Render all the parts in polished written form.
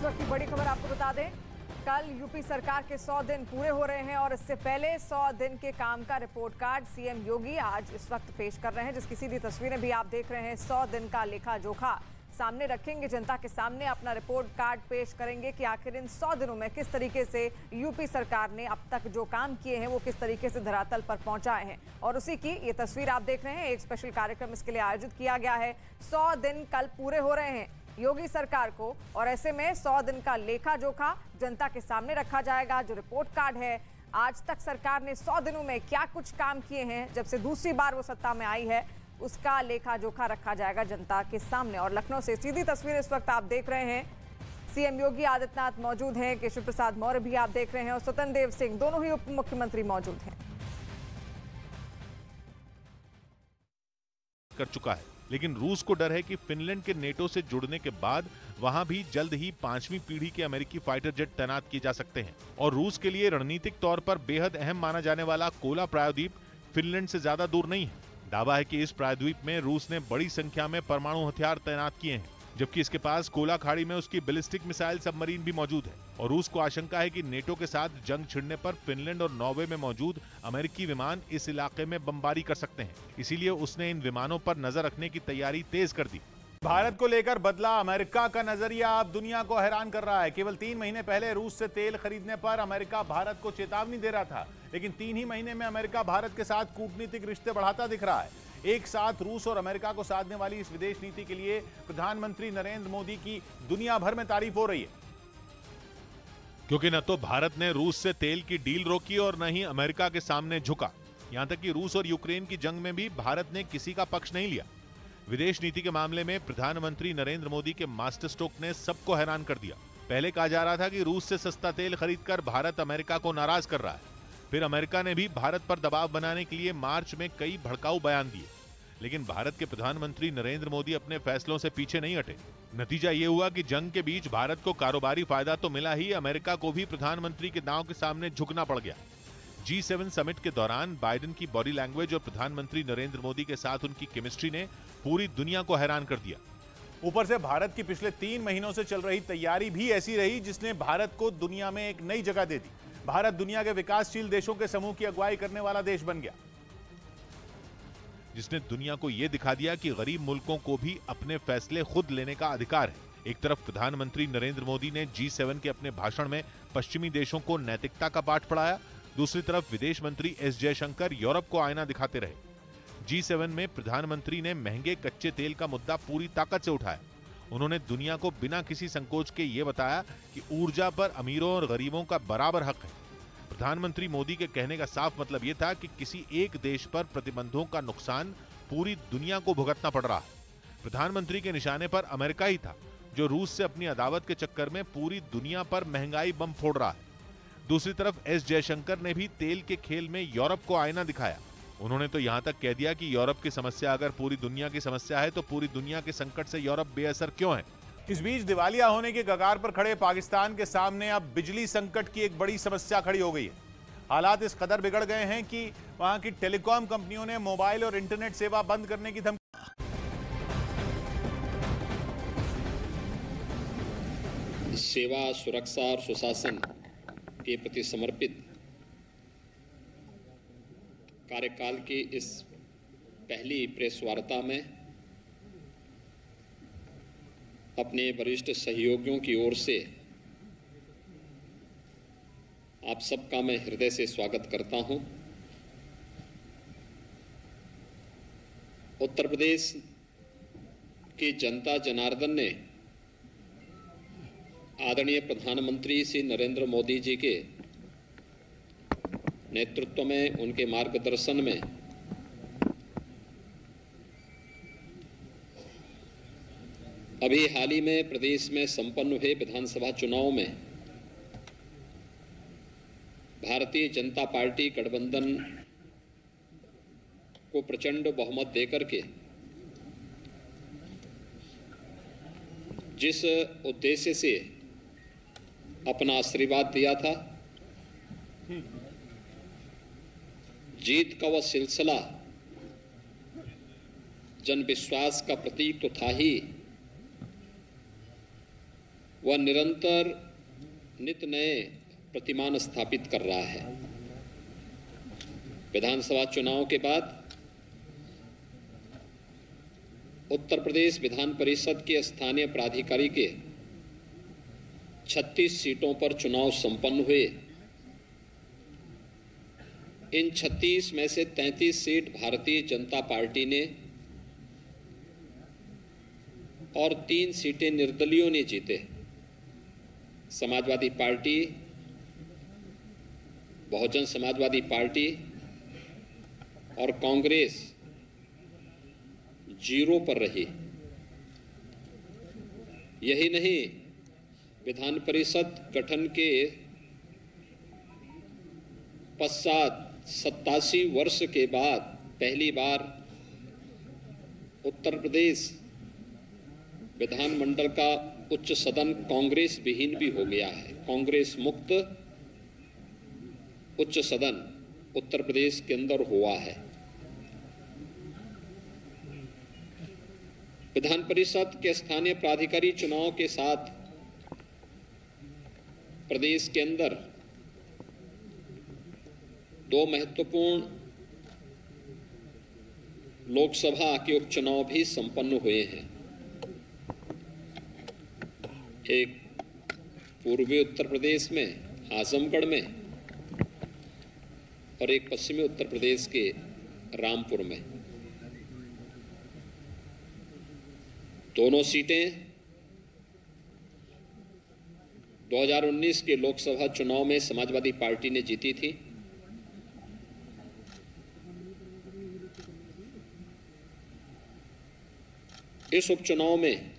वक्त की बड़ी खबर आपको बता दें, कल यूपी सरकार के 100 दिन पूरे हो रहे हैं और इससे पहले 100 दिन के काम का रिपोर्ट कार्ड सीएम योगी आज इस वक्त पेश कर रहे हैं, जिसकी सीधी तस्वीरें भी आप देख रहे हैं। 100 दिन का लेखा जोखा सामने रखेंगे, जनता के सामने अपना रिपोर्ट कार्ड पेश करेंगे कि आखिर इन 100 दिनों में किस तरीके से यूपी सरकार ने अब तक जो काम किए हैं वो किस तरीके से धरातल पर पहुंचाए हैं। और उसी की ये तस्वीर आप देख रहे हैं। एक स्पेशल कार्यक्रम इसके लिए आयोजित किया गया है। 100 दिन कल पूरे हो रहे हैं योगी सरकार को और ऐसे में 100 दिन का लेखा जोखा जनता के सामने रखा जाएगा। जो रिपोर्ट कार्ड है, आज तक सरकार ने 100 दिनों में क्या कुछ काम किए हैं, जब से दूसरी बार वो सत्ता में आई है, उसका लेखा जोखा रखा जाएगा जनता के सामने। और लखनऊ से सीधी तस्वीर इस वक्त आप देख रहे हैं। सीएम योगी आदित्यनाथ मौजूद हैं, केशव प्रसाद मौर्य भी आप देख रहे हैं और स्वतंत्र देव सिंह, दोनों ही उप मुख्यमंत्री मौजूद हैं। कर चुका है, लेकिन रूस को डर है कि फिनलैंड के नेटो से जुड़ने के बाद वहां भी जल्द ही 5वीं पीढ़ी के अमेरिकी फाइटर जेट तैनात किए जा सकते हैं। और रूस के लिए रणनीतिक तौर पर बेहद अहम माना जाने वाला कोला प्रायद्वीप फिनलैंड से ज्यादा दूर नहीं है। दावा है कि इस प्रायद्वीप में रूस ने बड़ी संख्या में परमाणु हथियार तैनात किए हैं, जबकि इसके पास कोला खाड़ी में उसकी बैलिस्टिक मिसाइल सबमरीन भी मौजूद है। और रूस को आशंका है कि नेटो के साथ जंग छिड़ने पर फिनलैंड और नॉर्वे में मौजूद अमेरिकी विमान इस इलाके में बमबारी कर सकते हैं, इसीलिए उसने इन विमानों पर नजर रखने की तैयारी तेज कर दी। भारत को लेकर बदला अमेरिका का नजरिया अब दुनिया को हैरान कर रहा है। केवल 3 महीने पहले रूस से तेल खरीदने पर अमेरिका भारत को चेतावनी दे रहा था, लेकिन 3 ही महीने में अमेरिका भारत के साथ कूटनीतिक रिश्ते बढ़ाता दिख रहा है। एक साथ रूस और अमेरिका को साधने वाली इस विदेश नीति के लिए प्रधानमंत्री नरेंद्र मोदी की दुनिया भर में तारीफ हो रही है, क्योंकि न तो भारत ने रूस से तेल की डील रोकी और न ही अमेरिका के सामने झुका। यहां तक कि रूस और यूक्रेन की जंग में भी भारत ने किसी का पक्ष नहीं लिया। विदेश नीति के मामले में प्रधानमंत्री नरेंद्र मोदी के मास्टर स्ट्रोक ने सबको हैरान कर दिया। पहले कहा जा रहा था कि रूस से सस्ता तेल खरीदकर भारत अमेरिका को नाराज कर रहा है। फिर अमेरिका ने भी भारत पर दबाव बनाने के लिए मार्च में कई भड़काऊ बयान दिए, लेकिन भारत के प्रधानमंत्री नरेंद्र मोदी अपने फैसलों से पीछे नहीं हटे। नतीजा ये हुआ कि जंग के बीच भारत को कारोबारी फायदा तो मिला ही, अमेरिका को भी प्रधानमंत्री के दांव के सामने झुकना पड़ गया। G7 समिट के दौरान बाइडेन की बॉडी लैंग्वेज और प्रधानमंत्री नरेंद्र मोदी के साथ उनकी केमिस्ट्री ने पूरी दुनिया को हैरान कर दिया। ऊपर से भारत की पिछले 3 महीनों से चल रही तैयारी भी ऐसी रही जिसने भारत को दुनिया में एक नई जगह दे दी। भारत दुनिया के विकासशील देशों के समूह की अगुवाई करने वाला देश बन गया, जिसने दुनिया को यह दिखा दिया कि गरीब मुल्कों को भी अपने फैसले खुद लेने का अधिकार है। एक तरफ प्रधानमंत्री नरेंद्र मोदी ने G7 के अपने भाषण में पश्चिमी देशों को नैतिकता का पाठ पढ़ाया, दूसरी तरफ विदेश मंत्री एस जयशंकर यूरोप को आईना दिखाते रहे। G7 में प्रधानमंत्री ने महंगे कच्चे तेल का मुद्दा पूरी ताकत से उठाया। उन्होंने दुनिया को बिना किसी संकोच के ये बताया कि ऊर्जा पर अमीरों और गरीबों का बराबर हक है। प्रधानमंत्री मोदी के कहने का साफ मतलब ये था कि किसी एक देश पर प्रतिबंधों का नुकसान पूरी दुनिया को भुगतना पड़ रहा है। प्रधानमंत्री के निशाने पर अमेरिका ही था, जो रूस से अपनी अदावत के चक्कर में पूरी दुनिया पर महंगाई बम फोड़ रहा है। दूसरी तरफ एस जयशंकर ने भी तेल के खेल में यूरोप को आईना दिखाया। उन्होंने तो यहां तक कह दिया कि यूरोप की समस्या अगर पूरी दुनिया की समस्या है तो पूरी दुनिया के संकट से यूरोप बेअसर क्यों है। इस बीच दिवालिया होने के कगार पर खड़े पाकिस्तान के सामने अब बिजली संकट की एक बड़ी समस्या खड़ी हो गई है। हालात इस कदर बिगड़ गए हैं कि वहां की टेलीकॉम कंपनियों ने मोबाइल और इंटरनेट सेवा बंद करने की धमकी। सेवा, सुरक्षा और सुशासन के प्रति समर्पित कार्यकाल की इस पहली प्रेस वार्ता में अपने वरिष्ठ सहयोगियों की ओर से आप सबका मैं हृदय से स्वागत करता हूं। उत्तर प्रदेश की जनता जनार्दन ने आदरणीय प्रधानमंत्री श्री नरेंद्र मोदी जी के नेतृत्व में, उनके मार्गदर्शन में अभी हाल ही में प्रदेश में संपन्न हुए विधानसभा चुनाव में भारतीय जनता पार्टी गठबंधन को प्रचंड बहुमत देकर के जिस उद्देश्य से अपना आशीर्वाद दिया था, जीत का वह सिलसिला जन विश्वास का प्रतीक तो था ही, वह निरंतर नित नए प्रतिमान स्थापित कर रहा है। विधानसभा चुनाव के बाद उत्तर प्रदेश विधान परिषद के स्थानीय प्राधिकारी के 36 सीटों पर चुनाव संपन्न हुए। इन 36 में से 33 सीट भारतीय जनता पार्टी ने और 3 सीटें निर्दलीयों ने जीते। समाजवादी पार्टी, बहुजन समाजवादी पार्टी और कांग्रेस 0 पर रही। यही नहीं, विधान परिषद गठन के पश्चात 87 वर्ष के बाद पहली बार उत्तर प्रदेश विधानमंडल का उच्च सदन कांग्रेस विहीन भी हो गया है। कांग्रेस मुक्त उच्च सदन उत्तर प्रदेश के अंदर हुआ है। विधान परिषद के स्थानीय प्राधिकारी चुनाव के साथ प्रदेश के अंदर 2 महत्वपूर्ण लोकसभा के उपचुनाव भी संपन्न हुए हैं। एक पूर्वी उत्तर प्रदेश में आजमगढ़ में और एक पश्चिमी उत्तर प्रदेश के रामपुर में। दोनों सीटें 2019 के लोकसभा चुनाव में समाजवादी पार्टी ने जीती थी। इस उपचुनाव में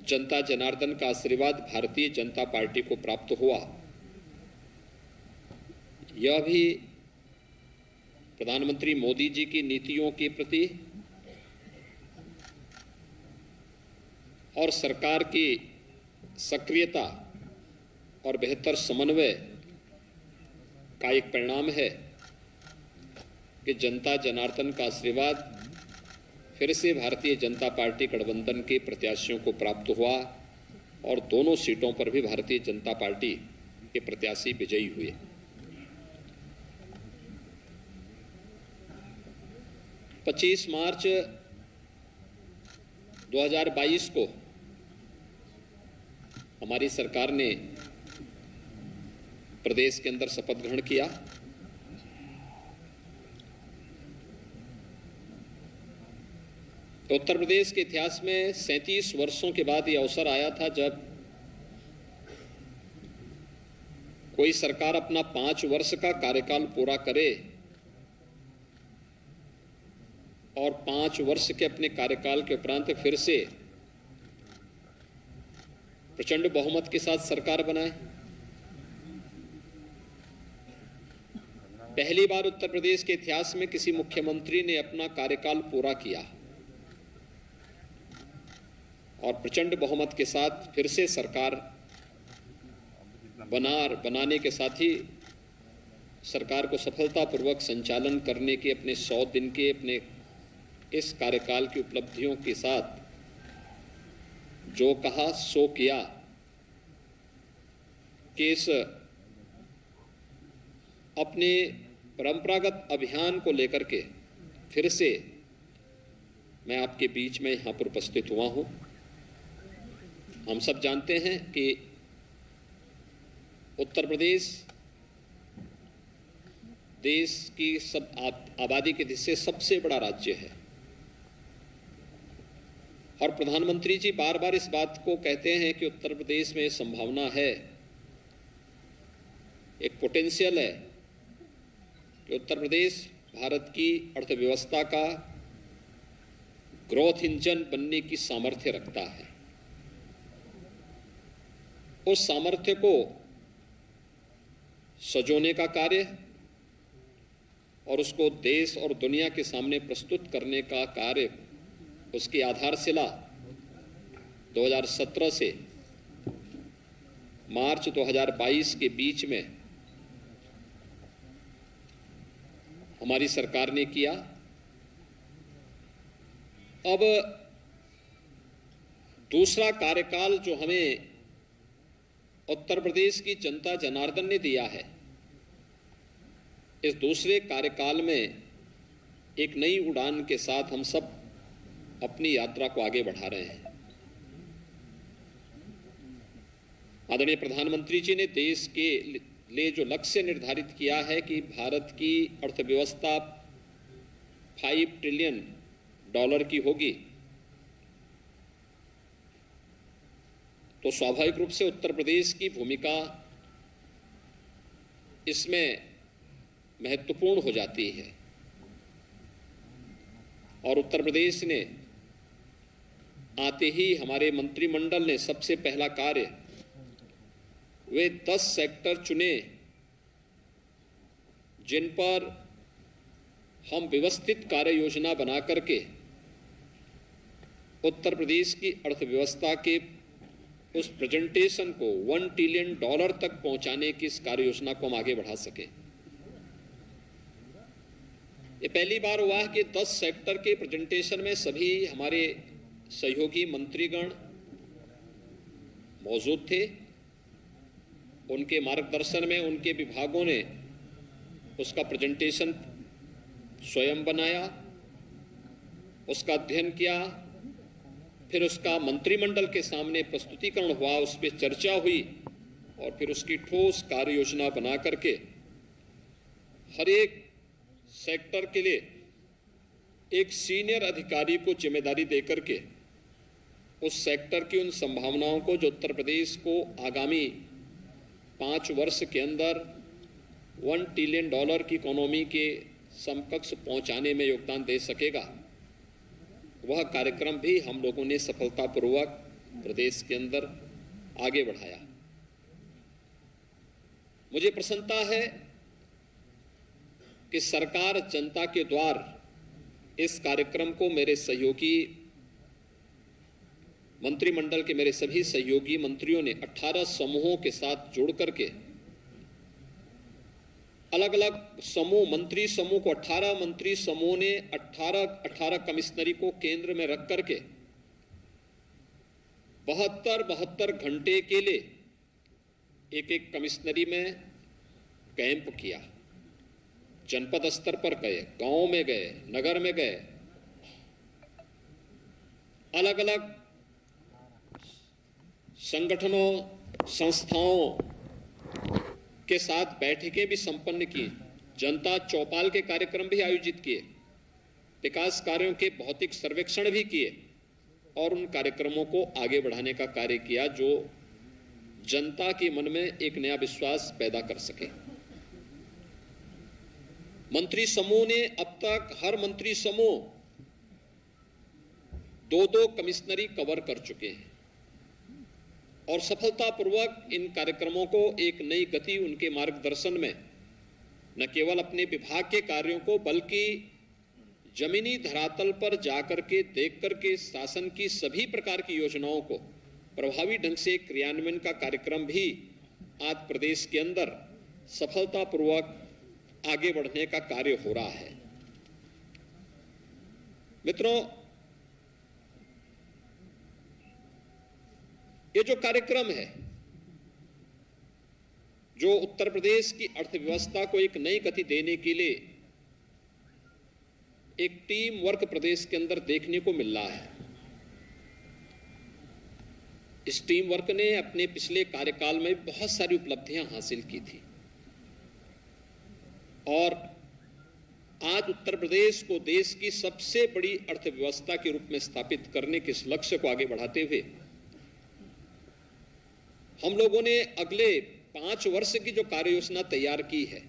जनता जनार्दन का आशीर्वाद भारतीय जनता पार्टी को प्राप्त हुआ। यह भी प्रधानमंत्री मोदी जी की नीतियों के प्रति और सरकार की सक्रियता और बेहतर समन्वय का एक परिणाम है कि जनता जनार्दन का आशीर्वाद फिर से भारतीय जनता पार्टी गठबंधन के प्रत्याशियों को प्राप्त हुआ और दोनों सीटों पर भी भारतीय जनता पार्टी के प्रत्याशी विजयी हुए। पच्चीस मार्च 2022 को हमारी सरकार ने प्रदेश के अंदर शपथ ग्रहण किया। तो उत्तर प्रदेश के इतिहास में 37 वर्षों के बाद यह अवसर आया था जब कोई सरकार अपना 5 वर्ष का कार्यकाल पूरा करे और 5 वर्ष के अपने कार्यकाल के उपरांत फिर से प्रचंड बहुमत के साथ सरकार बनाए। पहली बार उत्तर प्रदेश के इतिहास में किसी मुख्यमंत्री ने अपना कार्यकाल पूरा किया और प्रचंड बहुमत के साथ फिर से सरकार बनाने के साथ ही सरकार को सफलतापूर्वक संचालन करने के अपने 100 दिन के अपने इस कार्यकाल की उपलब्धियों के साथ जो कहा सो किया कि इस अपने परंपरागत अभियान को लेकर के फिर से मैं आपके बीच में यहाँ पर उपस्थित हुआ हूँ। हम सब जानते हैं कि उत्तर प्रदेश देश की सब आबादी के दृष्टि से सबसे बड़ा राज्य है और प्रधानमंत्री जी बार बार इस बात को कहते हैं कि उत्तर प्रदेश में संभावना है, एक पोटेंशियल है कि उत्तर प्रदेश भारत की अर्थव्यवस्था का ग्रोथ इंजन बनने की सामर्थ्य रखता है। उस सामर्थ्य को सजोने का कार्य और उसको देश और दुनिया के सामने प्रस्तुत करने का कार्य, उसकी आधारशिला 2017 से मार्च 2022 के बीच में हमारी सरकार ने किया। अब दूसरा कार्यकाल जो हमें उत्तर प्रदेश की जनता जनार्दन ने दिया है, इस दूसरे कार्यकाल में एक नई उड़ान के साथ हम सब अपनी यात्रा को आगे बढ़ा रहे हैं। आदरणीय प्रधानमंत्री जी ने देश के लिए जो लक्ष्य निर्धारित किया है कि भारत की अर्थव्यवस्था $5 ट्रिलियन की होगी, तो स्वाभाविक रूप से उत्तर प्रदेश की भूमिका इसमें महत्वपूर्ण हो जाती है। और उत्तर प्रदेश ने आते ही हमारे मंत्रिमंडल ने सबसे पहला कार्य वे 10 सेक्टर चुने जिन पर हम व्यवस्थित कार्य योजना बना करके उत्तर प्रदेश की अर्थव्यवस्था के उस प्रेजेंटेशन को $1 ट्रिलियन तक पहुंचाने की इस कार्य योजना को हम आगे बढ़ा सके। ये पहली बार हुआ है कि 10 सेक्टर के प्रेजेंटेशन में सभी हमारे सहयोगी मंत्रीगण मौजूद थे। उनके मार्गदर्शन में उनके विभागों ने उसका प्रेजेंटेशन स्वयं बनाया, उसका अध्ययन किया, फिर उसका मंत्रिमंडल के सामने प्रस्तुतिकरण हुआ, उस पर चर्चा हुई और फिर उसकी ठोस कार्य योजना बना करके हर एक सेक्टर के लिए एक सीनियर अधिकारी को जिम्मेदारी देकर के उस सेक्टर की उन संभावनाओं को जो उत्तर प्रदेश को आगामी 5 वर्ष के अंदर $1 ट्रिलियन की इकोनॉमी के समकक्ष पहुंचाने में योगदान दे सकेगा, वह कार्यक्रम भी हम लोगों ने सफलतापूर्वक प्रदेश के अंदर आगे बढ़ाया। मुझे प्रसन्नता है कि सरकार जनता के द्वार इस कार्यक्रम को मेरे सहयोगी मंत्रिमंडल के मेरे सभी सहयोगी मंत्रियों ने 18 समूहों के साथ जोड़ करके अलग अलग समूह मंत्री समूह को 18 मंत्री समूह ने 18 कमिश्नरी को केंद्र में रख करके 72 घंटे के लिए एक कमिश्नरी में कैंप किया। जनपद स्तर पर गए, गांव में गए, नगर में गए, अलग अलग संगठनों संस्थाओं के साथ बैठकें भी संपन्न की, जनता चौपाल के कार्यक्रम भी आयोजित किए, विकास कार्यों के भौतिक सर्वेक्षण भी किए और उन कार्यक्रमों को आगे बढ़ाने का कार्य किया जो जनता के मन में एक नया विश्वास पैदा कर सके। मंत्री समूह ने अब तक हर मंत्री समूह 2-2 कमिश्नरी कवर कर चुके हैं और सफलतापूर्वक इन कार्यक्रमों को एक नई गति उनके मार्गदर्शन में न केवल अपने विभाग के कार्यों को बल्कि जमीनी धरातल पर जाकर के देख करके शासन की सभी प्रकार की योजनाओं को प्रभावी ढंग से क्रियान्वयन का कार्यक्रम भी आज प्रदेश के अंदर सफलतापूर्वक आगे बढ़ने का कार्य हो रहा है। मित्रों, ये जो कार्यक्रम है जो उत्तर प्रदेश की अर्थव्यवस्था को एक नई गति देने के लिए एक टीम वर्क प्रदेश के अंदर देखने को मिल रहा है, इस टीम वर्क ने अपने पिछले कार्यकाल में बहुत सारी उपलब्धियां हासिल की थी और आज उत्तर प्रदेश को देश की सबसे बड़ी अर्थव्यवस्था के रूप में स्थापित करने के इस लक्ष्य को आगे बढ़ाते हुए हम लोगों ने अगले 5 वर्ष की जो कार्य योजना तैयार की है,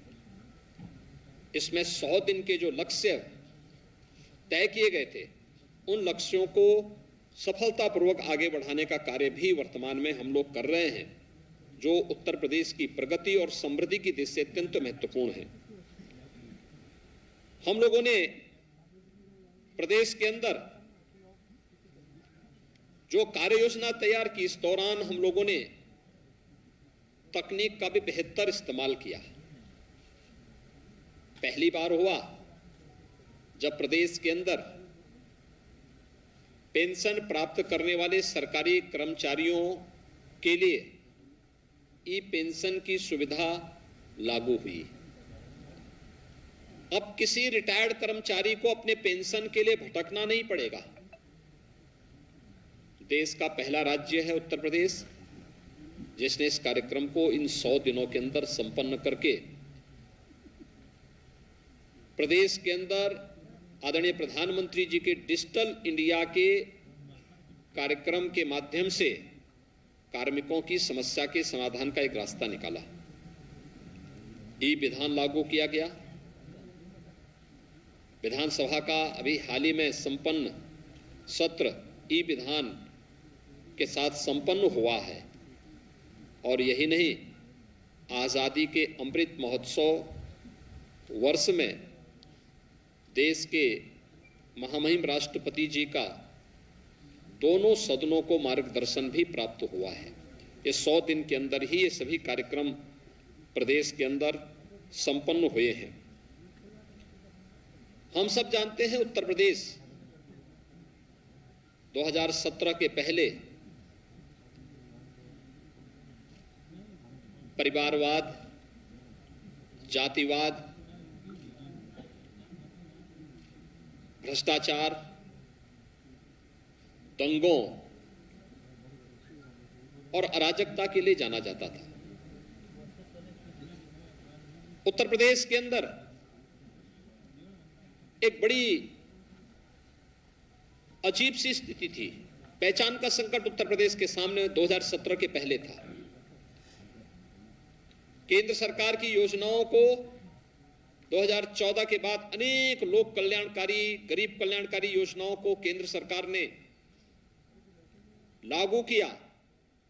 इसमें 100 दिन के जो लक्ष्य तय किए गए थे, उन लक्ष्यों को सफलतापूर्वक आगे बढ़ाने का कार्य भी वर्तमान में हम लोग कर रहे हैं, जो उत्तर प्रदेश की प्रगति और समृद्धि की दृष्टि से अत्यंत महत्वपूर्ण है। हम लोगों ने प्रदेश के अंदर जो कार्य योजना तैयार की, इस दौरान हम लोगों ने तकनीक का भी बेहतर इस्तेमाल किया। पहली बार हुआ जब प्रदेश के अंदर पेंशन प्राप्त करने वाले सरकारी कर्मचारियों के लिए ई पेंशन की सुविधा लागू हुई। अब किसी रिटायर्ड कर्मचारी को अपने पेंशन के लिए भटकना नहीं पड़ेगा। देश का पहला राज्य है उत्तर प्रदेश जिसने इस कार्यक्रम को इन 100 दिनों के अंदर संपन्न करके प्रदेश के अंदर आदरणीय प्रधानमंत्री जी के डिजिटल इंडिया के कार्यक्रम के माध्यम से कार्मिकों की समस्या के समाधान का एक रास्ता निकाला। ई विधान लागू किया गया। विधानसभा का अभी हाल ही में संपन्न सत्र ई विधान के साथ संपन्न हुआ है। और यही नहीं, आजादी के अमृत महोत्सव वर्ष में देश के महामहिम राष्ट्रपति जी का दोनों सदनों को मार्गदर्शन भी प्राप्त हुआ है। ये 100 दिन के अंदर ही ये सभी कार्यक्रम प्रदेश के अंदर संपन्न हुए हैं। हम सब जानते हैं उत्तर प्रदेश 2017 के पहले परिवारवाद, जातिवाद, भ्रष्टाचार, दंगों और अराजकता के लिए जाना जाता था। उत्तर प्रदेश के अंदर एक बड़ी अजीब सी स्थिति थी। पहचान का संकट उत्तर प्रदेश के सामने 2017 के पहले था। केंद्र सरकार की योजनाओं को 2014 के बाद अनेक लोक कल्याणकारी, गरीब कल्याणकारी योजनाओं को केंद्र सरकार ने लागू किया,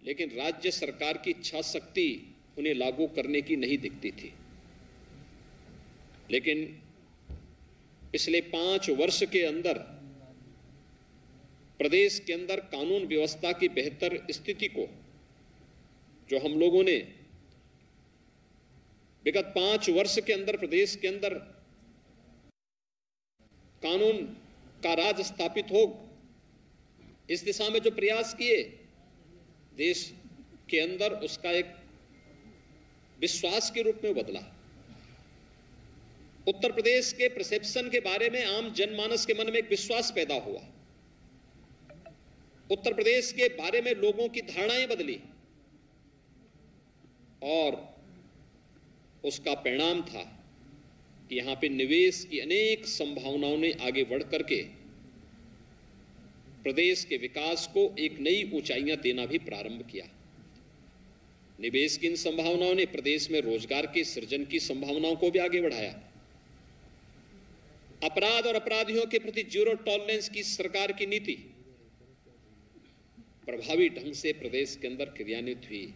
लेकिन राज्य सरकार की इच्छा शक्ति उन्हें लागू करने की नहीं दिखती थी। लेकिन पिछले 5 वर्ष के अंदर प्रदेश के अंदर कानून व्यवस्था की बेहतर स्थिति को जो हम लोगों ने विगत 5 वर्ष के अंदर प्रदेश के अंदर कानून का राज स्थापित हो, इस दिशा में जो प्रयास किए, देश के अंदर उसका एक विश्वास के रूप में बदला। उत्तर प्रदेश के परसेप्शन के बारे में आम जनमानस के मन में एक विश्वास पैदा हुआ। उत्तर प्रदेश के बारे में लोगों की धारणाएं बदली और उसका परिणाम था कि यहां पे निवेश की अनेक संभावनाओं ने आगे बढ़ करके प्रदेश के विकास को एक नई ऊंचाइयां देना भी प्रारंभ किया। निवेश की इन संभावनाओं ने प्रदेश में रोजगार के सृजन की संभावनाओं को भी आगे बढ़ाया। अपराध और अपराधियों के प्रति जीरो टॉलरेंस की सरकार की नीति प्रभावी ढंग से प्रदेश के अंदर क्रियान्वित हुई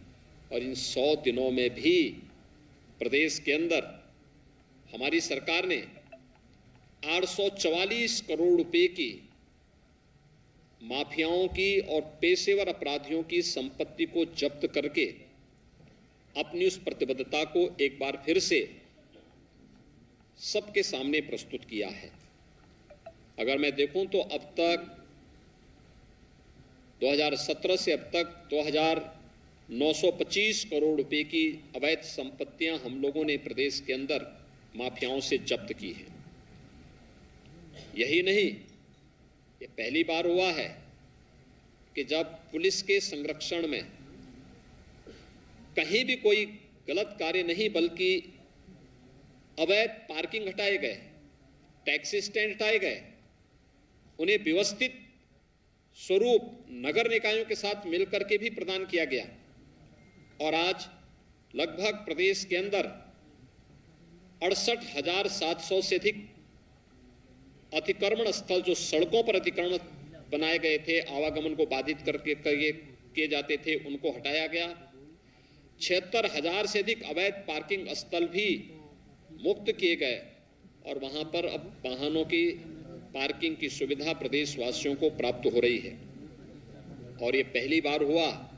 और इन 100 दिनों में भी प्रदेश के अंदर हमारी सरकार ने 844 करोड़ रुपए की माफियाओं की और पेशेवर अपराधियों की संपत्ति को जब्त करके अपनी उस प्रतिबद्धता को एक बार फिर से सबके सामने प्रस्तुत किया है। अगर मैं देखूं तो अब तक 2017 से अब तक 2,925 करोड़ रुपए की अवैध संपत्तियां हम लोगों ने प्रदेश के अंदर माफियाओं से जब्त की है। यही नहीं, ये पहली बार हुआ है कि जब पुलिस के संरक्षण में कहीं भी कोई गलत कार्य नहीं बल्कि अवैध पार्किंग हटाए गए, टैक्सी स्टैंड हटाए गए, उन्हें व्यवस्थित स्वरूप नगर निकायों के साथ मिलकर के भी प्रदान किया गया और आज लगभग प्रदेश के अंदर 68,700 से अधिक अतिक्रमण स्थल जो सड़कों पर अतिक्रमण बनाए गए थे, आवागमन को बाधित करके किए जाते थे, उनको हटाया गया। 76,000 से अधिक अवैध पार्किंग स्थल भी मुक्त किए गए और वहां पर अब वाहनों की पार्किंग की सुविधा प्रदेशवासियों को प्राप्त हो रही है और ये पहली बार हुआ।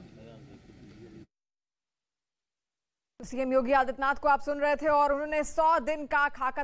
सीएम योगी आदित्यनाथ को आप सुन रहे थे और उन्होंने 100 दिन का खाका